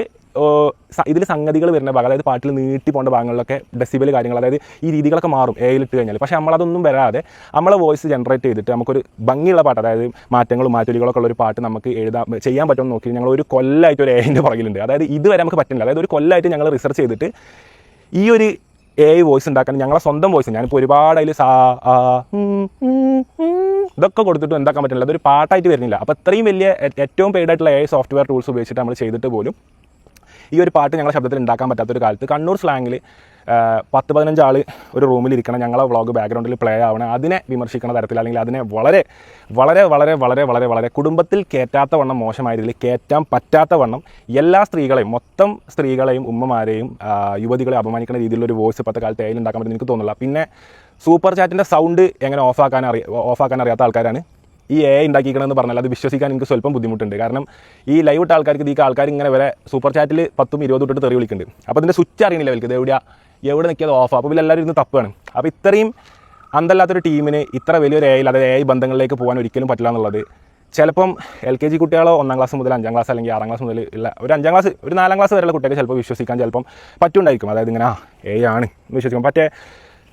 ഇതിൽ സംഗതികൾ വരുന്ന ഭാഗം, അതായത് പാട്ടിൽ നീട്ടി പോകേണ്ട ഭാഗങ്ങളിലൊക്കെ ഡെസിബൽ കാര്യങ്ങൾ, അതായത് ഈ രീതികളൊക്കെ മാറും AI ഇട്ട് കഴിഞ്ഞാൽ. പക്ഷേ നമ്മളതൊന്നും വരാതെ നമ്മളെ വോയിസ് ജനറേറ്റ് ചെയ്തിട്ട് നമുക്കൊരു ഭംഗിയുള്ള പാട്ട്, അതായത് മാറ്റങ്ങളും മാറ്റൊലികളൊക്കെ ഉള്ള ഒരു പാട്ട് നമുക്ക് ചെയ്യാൻ പറ്റുമെന്ന് നോക്കി ഞങ്ങൾ ഒരു കൊല്ലമായിട്ട് ഒരു AIൻ്റെ പുറകിലുണ്ട്. അതായത് ഇതുവരെ നമുക്ക് പറ്റില്ല. അതായത് ഒരു കൊല്ലമായിട്ട് ഞങ്ങൾ റിസർച്ച് ചെയ്തിട്ട് ഈ ഒരു AI വോയിസ് ഉണ്ടാക്കാൻ ഞങ്ങളെ സ്വന്തം വോയിസ്, ഞാനിപ്പോൾ ഒരുപാട് അതിൽ ഇതൊക്കെ കൊടുത്തിട്ട് എന്താക്കാൻ പറ്റില്ല, അതൊരു പാട്ടായിട്ട് വരുന്നില്ല. അപ്പോൾ ഇത്രയും വലിയ ഏറ്റവും പെയ്ഡായിട്ടുള്ള AI സോഫ്റ്റ്വെയർ ടൂൾസ് ഉപയോഗിച്ചിട്ട് നമ്മൾ ചെയ്തിട്ട് പോലും ഈ ഒരു പാട്ട് ഞങ്ങളുടെ ശബ്ദത്തിൽ ഉണ്ടാക്കാൻ പറ്റാത്തൊരു കാലത്ത് കണ്ണൂർ സ്ലാങ്ങിൽ 10-15 ആൾ ഒരു റൂമിലിരിക്കണം, ഞങ്ങളെ വ്ളോഗ് ബാക്ക്ഗ്രൗണ്ടിൽ പ്ലേ ആവണം, അതിനെ വിമർശിക്കുന്ന തരത്തിൽ, അല്ലെങ്കിൽ അതിനെ വളരെ വളരെ വളരെ വളരെ വളരെ വളരെ കുടുംബത്തിൽ കയറ്റാത്ത വണ്ണം മോശമായ രീതിയിൽ കയറ്റാൻ പറ്റാത്ത വണ്ണം എല്ലാ സ്ത്രീകളെയും, മൊത്തം സ്ത്രീകളെയും ഉമ്മമാരെയും യുവതികളെ അപമാനിക്കുന്ന രീതിയിലൊരു വോയിസ് ഇപ്പോഴത്തെ കാലത്ത് AI ഉണ്ടാക്കാൻ പറ്റുമെന്ന് എനിക്ക് തോന്നുന്നില്ല. പിന്നെ സൂപ്പർ ചാറ്റിൻ്റെ സൗണ്ട് എങ്ങനെ ഓഫാക്കാൻ അറിയാത്ത ആൾക്കാരാണ് ഈ AI ഉണ്ടാക്കിക്കണമെന്ന് പറഞ്ഞാൽ അത് വിശ്വസിക്കാൻ എനിക്ക് സ്വല്പം ബുദ്ധിമുട്ടുണ്ട്. കാരണം ഈ ലൈവ് ഇട്ട ആൾക്കാർക്ക് ആൾക്കാർ ഇങ്ങനെ വരെ സൂപ്പർ ചാറ്റിൽ 10-20 തൊട്ട് തെറി വിളിക്കുന്നുണ്ട്. അപ്പോൾ അതിൻ്റെ സ്വിച്ച് അറിയണില്ല അവർക്ക്, ഇത് എവിടെ നിൽക്കിയത് ഓഫ്. അപ്പോൾ എല്ലാവരും ഇരുന്ന് തപ്പാണ്. അപ്പോൾ ഇത്രയും അന്തല്ലാത്തൊരു ടീമിന് ഇത്ര വലിയൊരു AI, അതായത് AI ബന്ധങ്ങളിലേക്ക് പോകാൻ ഒരിക്കലും പറ്റില്ല എന്നുള്ളത് ചിലപ്പം LKG കുട്ടികളോ 1-ാം ക്ലാസ് മുതൽ 5-ാം ക്ലാസ് അല്ലെങ്കിൽ 6-ാം ക്ലാസ് മുതൽ ഉള്ള ഒരു 5-ാം ക്ലാസ്, ഒരു 4-ാം ക്ലാസ് വരെയുള്ള കുട്ടികൾക്ക് ചിലപ്പോൾ വിശ്വസിക്കാൻ ചിലപ്പം പറ്റുണ്ടായിരിക്കും. അതായത് ഇങ്ങനെ AI ആണ് എന്ന് വിശ്വസിക്കും.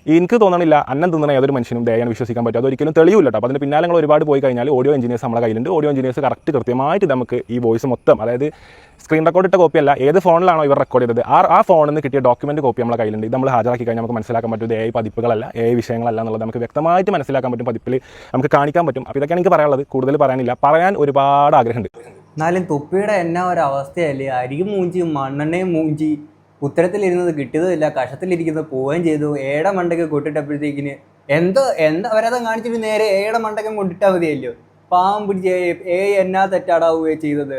എനിക്ക് തോന്നണില്ല അന്നം തിന്നണ ഏതൊരു മനുഷ്യനും ദയാണ് വിശ്വസിക്കാൻ പറ്റും. അതൊരിക്കലും തെളിയില്ല കേട്ടോ. അപ്പോൾ അതിൻ്റെ പിന്നാലെ നിങ്ങൾ ഒരുപാട് പോയി കഴിഞ്ഞാൽ ഓഡിയോ എഞ്ചിനീയേഴ്സ് നമ്മുടെ കയ്യിലുണ്ട്. ഓഡിയോ എഞ്ചിനീയേഴ്സ് കൃത്യമായിട്ട് നമുക്ക് ഈ വോയിസ് മൊത്തം, അതായത് സ്ക്രീൻ റെക്കോർഡ് ഇട്ട കോപ്പിയല്ല, ഏത് ഫോണിലാണോ ഇവർ റെക്കോർഡ് ചെയ്തത് ആ ഫോണിൽ നിന്ന് കിട്ടിയ ഡോക്യുമെന്റ് കോപ്പി നമ്മുടെ കയ്യിലുണ്ട്. ഇത് നമ്മൾ ഹാജരാക്കി കഴിഞ്ഞാൽ നമുക്ക് മനസ്സിലാക്കാൻ പറ്റും ഇത് പതിപ്പുകളല്ല, വിഷയങ്ങളല്ല എന്നുള്ളത് നമുക്ക് വ്യക്തമായിട്ട് മനസ്സിലാക്കാൻ പറ്റും, പതിപ്പിൽ നമുക്ക് കാണിക്കാൻ പറ്റും. അപ്പോൾ ഇതൊക്കെയാണ് എനിക്ക് പറയാനുള്ളത്. കൂടുതൽ പറയാനില്ല, പറയാൻ ഒരുപാട് ആഗ്രഹമുണ്ട്. എന്നാലും തൊപ്പിയുടെ എന്നാ ഒരു അവസ്ഥയല്ലേ, അരിയും മൂഞ്ചി മണ്ണെണ്ണയും മൂഞ്ചി ഉത്തരത്തിലിരുന്നത് കിട്ടിയതുമില്ല, കഷത്തിലിരിക്കുന്നത് പോവുകയും ചെയ്തു. ഏടെ മണ്ടയ്ക്ക് കൊട്ടിട്ടപ്പോഴത്തേക്കിന് എന്താ അവരത് കാണിച്ചിട്ട് നേരെ ഏടെ മണ്ടയ്ക്കും കൊണ്ടിട്ടാൽ മതിയല്ലോ. പാവം പിടിച്ച് എന്നാ തെറ്റാടാവുകയോ ചെയ്തത്.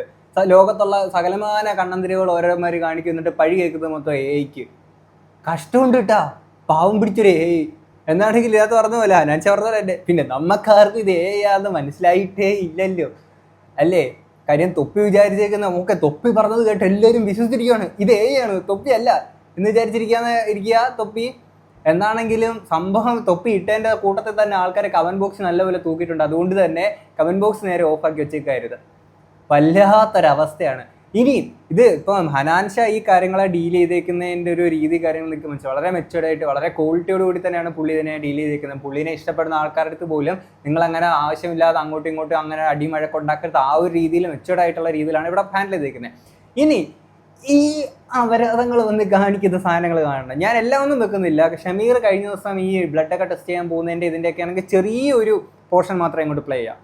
ലോകത്തുള്ള സകലമാന കണ്ണന്തിരികൾ ഓരോരുമാര് കാണിക്കുന്നിട്ട് പഴി കേൾക്കുന്നത് മൊത്തം എയ്ക്ക്. കഷ്ടമുണ്ട് കേട്ടാ, പാവം പിടിച്ചൊരു എന്നാണെങ്കിൽ ഇതിനകത്ത് പറഞ്ഞ പോലെ ഹനാൻഷ പറഞ്ഞ പോലെ തന്നെ. പിന്നെ നമുക്കാർക്കും ഇത് ആന്ന് മനസ്സിലായിട്ടേ ഇല്ലല്ലോ അല്ലേ. കാര്യം തൊപ്പി വിചാരിച്ചേക്കുന്ന ഓക്കെ, തൊപ്പി പറഞ്ഞത് കേട്ട് എല്ലാവരും വിശ്വസിച്ചിരിക്കുകയാണ് ഇത് ആണ്, തൊപ്പി അല്ല എന്ന് ഇരിക്കുക തൊപ്പി. എന്താണെങ്കിലും സംഭവം തൊപ്പി ഇട്ടതിൻ്റെ കൂട്ടത്തിൽ തന്നെ ആൾക്കാരെ കമൻറ്റ് ബോക്സ് നല്ലപോലെ തൂക്കിയിട്ടുണ്ട്. അതുകൊണ്ട് തന്നെ കമൻറ്റ് ബോക്സ് നേരെ ഓഫാക്കി വെച്ചേക്കായിരുന്നു. വല്ലാത്തൊരവസ്ഥയാണ്. ഇനി ഇത് ഇപ്പം ഹനാൻഷ ഈ കാര്യങ്ങളെ ഡീൽ ചെയ്തേക്കുന്നതിൻ്റെ ഒരു രീതി കാര്യങ്ങളൊക്കെ മനസ്സിലായി. വളരെ മെച്ചുവേർഡായിട്ട് വളരെ ക്വാളിറ്റിയോട് കൂടി തന്നെയാണ് പുള്ളി ഇതിനെ ഡീൽ ചെയ്തേക്കുന്നത്. പുള്ളിനെ ഇഷ്ടപ്പെടുന്ന ആൾക്കാരുടെ അടുത്ത് പോലും നിങ്ങളങ്ങനെ ആവശ്യമില്ലാതെ അങ്ങോട്ടും ഇങ്ങോട്ടും അങ്ങനെ അടിമഴക്കുണ്ടാക്കരുത്, ആ ഒരു രീതിയിൽ മെച്ചുവേർഡായിട്ടുള്ള രീതിയിലാണ് ഇവിടെ ഹാൻഡിൽ ചെയ്തേക്കുന്നത്. ഇനി ഈ അപരാധങ്ങൾ വന്ന് കാണിക്കുന്ന സാധനങ്ങൾ കാണണം. ഞാൻ എല്ലാം ഒന്നും വെക്കുന്നില്ല. ഷമീർ കഴിഞ്ഞ ദിവസം ഈ ബ്ലഡൊക്കെ ടെസ്റ്റ് ചെയ്യാൻ പോകുന്നതിൻ്റെ ഇതിൻ്റെയൊക്കെ ആണെങ്കിൽ ചെറിയൊരു പോർഷൻ മാത്രമേ ഇങ്ങോട്ട് പ്ലേ ചെയ്യാം.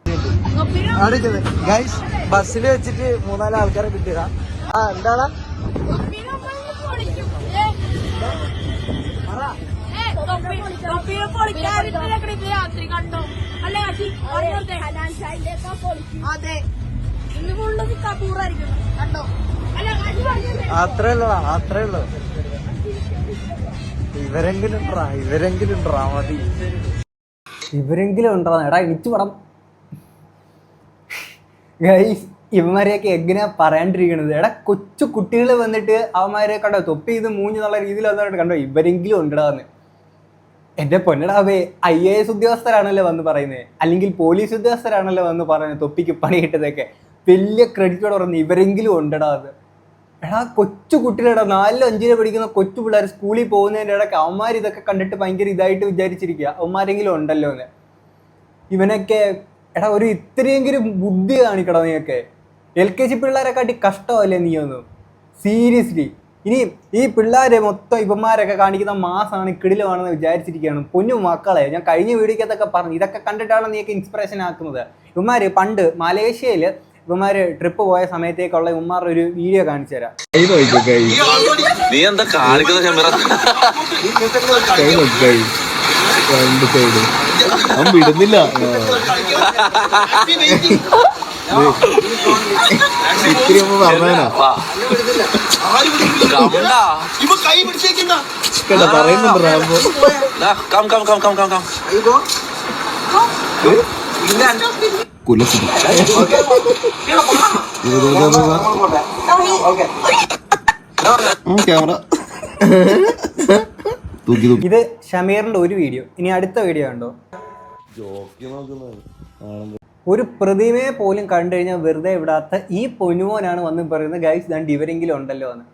ബസ്സിൽ വെച്ചിട്ട് 3-4 ആൾക്കാരെ കിട്ടിയതാ. എന്താടാ അത്രേ ഉള്ളൂ. ഇവരെങ്കിലും മതി. ഇവരെങ്കിലും ഉണ്ടോ എടാ എനിക്ക് പടം. ഗൈസ് ഇവന്മാരെയൊക്കെ എങ്ങനെയാ പറയാണ്ടിരിക്കണത്. എടാ കൊച്ചു കുട്ടികൾ വന്നിട്ട് അവന്മാരെ കണ്ടോ തൊപ്പി ഇത് മൂഞ്ഞെന്നുള്ള രീതിയിൽ വന്നിട്ട് കണ്ടോ ഇവരെങ്കിലും ഉണ്ടടാന്ന്. എൻ്റെ പൊന്നടാവേ, IAS ഉദ്യോഗസ്ഥരാണല്ലോ വന്ന് പറയുന്നത്, അല്ലെങ്കിൽ പോലീസ് ഉദ്യോഗസ്ഥരാണല്ലോ വന്ന് പറയുന്നത് തൊപ്പിക്ക് പണി കിട്ടതൊക്കെ. വലിയ ക്രെഡിറ്റോടെ പറഞ്ഞു ഇവരെങ്കിലും ഉണ്ടടാ എന്ന്. എടാ കൊച്ചു കുട്ടികളുടെ 4-5 പഠിക്കുന്ന കൊച്ചു പിള്ളേർ സ്കൂളിൽ പോകുന്നതിൻ്റെ ഇടയ്ക്ക് അവന്മാർ ഇതൊക്കെ കണ്ടിട്ട് ഭയങ്കര ഇതായിട്ട് വിചാരിച്ചിരിക്കുക അവന്മാരെങ്കിലും ഉണ്ടല്ലോ എന്ന്. ഇവനൊക്കെ എടാ ഒരു ഇത്രയെങ്കിലും ബുദ്ധി കാണിക്കടാ നീയൊക്കെ. LKG പിള്ളേരെക്കാട്ടി കഷ്ടമല്ലേ നീയൊന്നും സീരിയസ്ലി. ഇനി ഈ പിള്ളേരെ മൊത്തം ഇവന്മാരൊക്കെ കാണിക്കുന്ന മാസമാണ് കിടിലമാണെന്ന് വിചാരിച്ചിരിക്കുകയാണ്. പൊന്നു മക്കളെ, ഞാൻ കഴിഞ്ഞ വീഡിയോക്കകത്തൊക്കെ പറഞ്ഞു ഇതൊക്കെ കണ്ടിട്ടാണ് നീയൊക്കെ ഇൻസ്പിറേഷൻ ആക്കുന്നത്. ഇവന്മാർ പണ്ട് മലേഷ്യയിൽ ഇവന്മാർ ട്രിപ്പ് പോയ സമയത്തേക്കുള്ള ഇവന്മാരുടെ ഒരു വീഡിയോ കാണിച്ചു തരാം. നീ എന്താ കാണിക്കുന്ന വിടുന്നില്ല. ഇത്തിരി പറഞ്ഞാ ക്യാമറ ഇത് ഷമീറിന്റെ ഒരു വീഡിയോ. ഇനി അടുത്ത വീഡിയോ ഉണ്ടോ? ഒരു പ്രതിമയെ പോലും കണ്ടു കഴിഞ്ഞാൽ വെറുതെ വിടാത്ത ഈ പൊന്നുമോനാണ് വന്ന് പറയുന്നത് ഗൈസ് ദാണ്ട് ഇവരെങ്കിലും ഉണ്ടല്ലോ എന്ന്.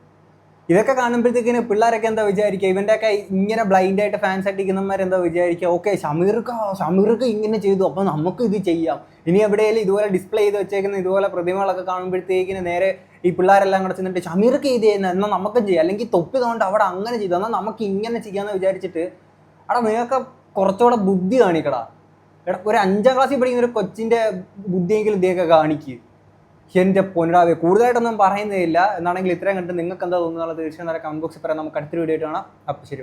ഇതൊക്കെ കാണുമ്പോഴത്തേക്കിന് പിള്ളേരൊക്കെ എന്താ വിചാരിക്കുക, ഇവൻ്റെയൊക്കെ ഇങ്ങനെ ബ്ലൈൻഡായിട്ട് ഫാൻസ് അടിക്കുന്നവന്മാരെന്താ വിചാരിക്കുക, ഓക്കെ ഷമീർക്ക് ഇങ്ങനെ ചെയ്തു അപ്പോൾ നമുക്ക് ഇത് ചെയ്യാം. ഇനി എവിടെയെങ്കിലും ഇതുപോലെ ഡിസ്പ്ലേ ചെയ്ത് വെച്ചേക്കുന്ന ഇതുപോലെ പ്രതിമകളൊക്കെ കാണുമ്പോഴത്തേക്കിന് നേരെ ഈ പിള്ളേരെല്ലാം കൂടെ ചെന്നിട്ട് ഷമീർക്ക് ഇത് ചെയ്യുന്ന എന്നാൽ നമുക്കും ചെയ്യാം, അല്ലെങ്കിൽ തൊപ്പി തോണ്ട് അവിടെ അങ്ങനെ ചെയ്തു എന്നാൽ നമുക്ക് ഇങ്ങനെ ചെയ്യാമെന്ന് വിചാരിച്ചിട്ട് എടാ നിങ്ങൾക്ക് കുറച്ചുകൂടെ ബുദ്ധി കാണിക്കടാ. എടാ ഒരു 5ാം ക്ലാസ്സിൽ പഠിക്കുന്ന ഒരു കൊച്ചിൻ്റെ ബുദ്ധിയെങ്കിലും ഇതൊക്കെ കാണിക്കുക. എൻ്റെ പൊന്നടാവേ, കൂടുതലായിട്ടൊന്നും പറയുന്നില്ല. എന്നാണെങ്കിൽ ഇത്രയും കണ്ടിട്ട് നിങ്ങൾക്ക് എന്താ തോന്നുന്നത് തീർച്ചയായും കമന്റ് ബോക്സിൽ പറയാം. നമുക്ക് അടുത്തൊരു വീഡിയോ ആയിട്ട് കാണാം. അപ്പോൾ ശരി.